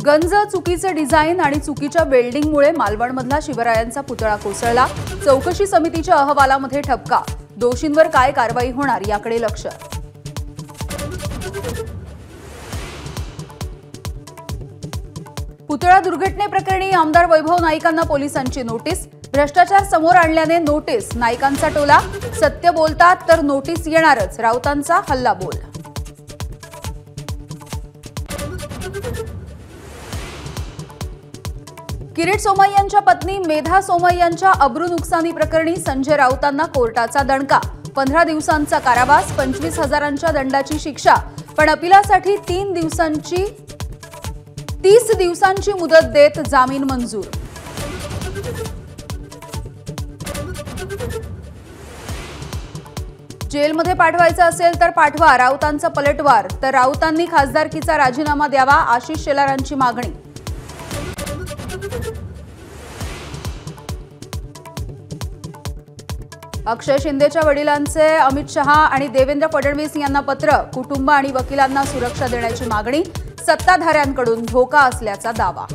गंज चुकीचे डिझाईन आणि चुकीच्या वेल्डिंगमुळे मालवणमधला शिवरायांचा पुतळा कोसळला। चौकशी समितीच्या अहवालामध्ये ठपका। दोषींवर काय कारवाई होणार याकडे लक्ष। पुतळा दुर्घटनेप्रकरणी आमदार वैभव नाईकांना पोलिसांची नोटीस। भ्रष्टाचार समोर आणल्याने नोटीस। नाईकांचा टोला, सत्य बोलतात तर नोटीस येणारच, राऊतांचा हल्लाबोल। किरीट सोमय्यांच्या पत्नी मेधा सोमय्यांच्या अब्रू नुकसानी प्रकरणी संजय राऊतांना कोर्टाचा दणका। 15 दिवसांचा कारावास, 25,000च्या दंडाची शिक्षा, पण अपिलासाठी 30 दिवसांची मुदत देत जामीन मंजूर। जेलमध्ये पाठवायचं असेल तर पाठवा, राऊतांचा पलटवार। तर राऊतांनी खासदारकीचा राजीनामा द्यावा, आशिष शेलारांची मागणी। अक्षय शिंदेच्या वडिलांचे अमित शहा आणि देवेंद्र फडणवीस यांना पत्र। कुटुंब आणि वकिलांना सुरक्षा देण्याची मागणी। सत्ताधाऱ्यांकडून धोका असल्याचा दावा।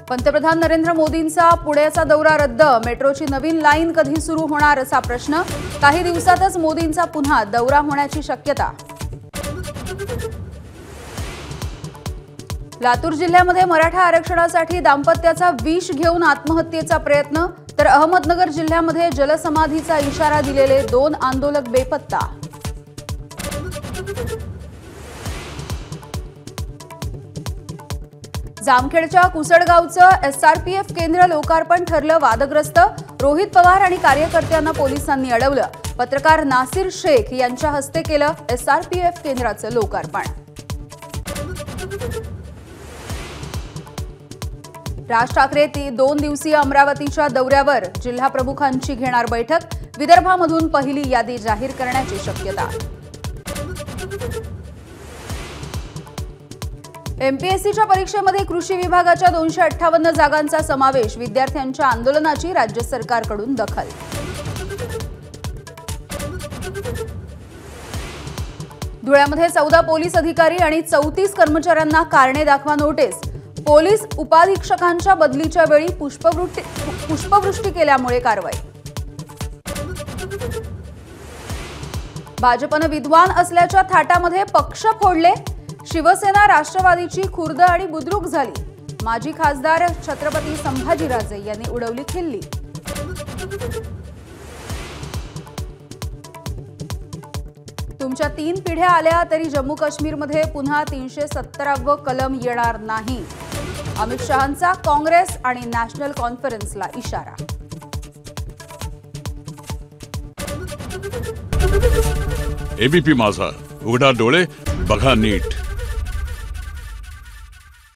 पंतप्रधान नरेंद्र मोदींचा पुण्याचा दौरा रद्द। मेट्रोची नवीन लाईन कधी सुरू होणार असा प्रश्न। काही दिवसातच मोदींचा पुन्हा दौरा होण्याची शक्यता। लातूर जिल्ह्यामध्ये मराठा आरक्षणासाठी दाम्पत्याचा विष घेऊन आत्महत्येचा प्रयत्न। तर अहमदनगर जिल्ह्यामध्ये जलसमाधीचा इशारा दिलेले 2 आंदोलक बेपत्ता। जामखेडच्या कुसडगावचं एसआरपीएफ केंद्र लोकार्पण ठरलं वादग्रस्त। रोहित पवार आणि कार्यकर्त्यांना पोलिसांनी अडवलं। पत्रकार नासिर शेख यांच्या हस्ते केलं एसआरपीएफ केंद्राचं लोकार्पण। राज ठाकरे 2 दिवसीय अमरावतीच्या दौऱ्यावर। जिल्हा प्रमुखांची घेणार बैठक। विदर्भामधून पहिली यादी जाहीर करण्याची शक्यता। एमपीएससीच्या परीक्षेमध्ये कृषी विभागाच्या 258 जागांचा समावेश। विद्यार्थ्यांच्या आंदोलनाची राज्य सरकारकडून दखल। धुळ्यामध्ये 14 पोलीस अधिकारी आणि 34 कर्मचाऱ्यांना कारणे दाखवा नोटीस। पोलीस उपाधीक्षकांच्या बदलीच्या वेळी पुष्पवृष्टी केल्यामुळे कारवाई। भाजपने विद्वान असल्याच्या थाटामध्ये पक्ष फोडले। शिवसेना राष्ट्रवादीची खुर्द आणि बुद्रुक झाली। माजी खासदार छत्रपती संभाजीराजे यांनी उडवली खिल्ली। तुमच्या 3 पिढ्या आल्या तरी जम्मू काश्मीरमध्ये पुन्हा 370व कलम येणार नाही। अमित शहांचा काँग्रेस आणि नॅशनल कॉन्फरन्सला इशारा। एबीपी माझा, उघडा डोळे बघा नीट।